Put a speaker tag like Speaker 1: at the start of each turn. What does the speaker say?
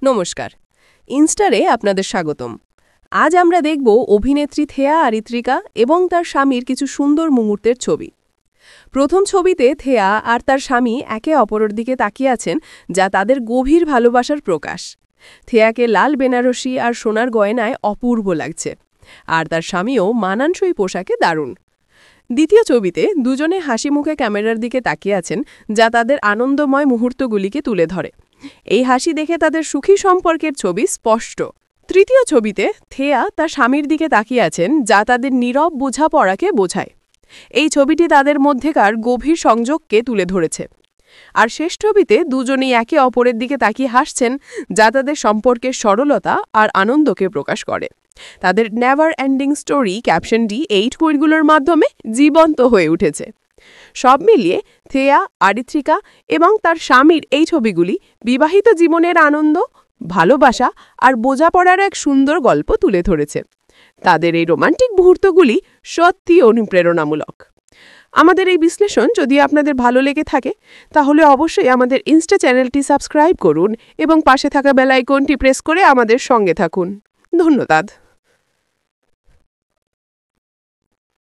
Speaker 1: নমস্কার, ইনস্টারে আপনাদের স্বাগতম। আজ আমরা দেখব অভিনেত্রী থেয়া আরিত্রিকা এবং তার স্বামীর কিছু সুন্দর মুহূর্তের ছবি। প্রথম ছবিতে থেয়া আর তার স্বামী একে অপরের দিকে তাকিয়ে আছেন, যা তাদের গভীর ভালোবাসার প্রকাশ। থেয়াকে লাল বেনারসি আর সোনার গয়নায় অপূর্ব লাগছে, আর তার স্বামীও মানানসই পোশাকে দারুণ। দ্বিতীয় ছবিতে দুজনে হাসি মুখে ক্যামেরার দিকে তাকিয়ে আছেন, যা তাদের আনন্দময় মুহূর্তগুলিকে তুলে ধরে। এই হাসি দেখে তাদের সুখী সম্পর্কের ছবি স্পষ্ট। তৃতীয় ছবিতে থেয়া তার স্বামীর দিকে তাকিয়ে আছেন, যা তাদের নীরব বোঝাপড়াকে বোঝায়। এই ছবিটি তাদের মধ্যেকার গভীর সংযোগকে তুলে ধরেছে। আর শেষ ছবিতে দুজনেই একে অপরের দিকে তাকিয়ে হাসছেন, যা তাদের সম্পর্কের সরলতা আর আনন্দকে প্রকাশ করে। তাদের নেভার এন্ডিং স্টোরি ক্যাপশনটি এই টুইটগুলোর মাধ্যমে জীবন্ত হয়ে উঠেছে। সব মিলিয়ে থেয়া, আরিত্রিকা এবং তার স্বামীর এই ছবিগুলি বিবাহিত জীবনের আনন্দ, ভালোবাসা আর বোঝাপড়ার এক সুন্দর গল্প তুলে ধরেছে। তাদের এই রোমান্টিক মুহূর্তগুলি সত্যি অনুপ্রেরণামূলক। আমাদের এই বিশ্লেষণ যদি আপনাদের ভালো লেগে থাকে, তাহলে অবশ্যই আমাদের ইনস্টা চ্যানেলটি সাবস্ক্রাইব করুন এবং পাশে থাকা বেল আইকনটি প্রেস করে আমাদের সঙ্গে থাকুন। ধন্যবাদ।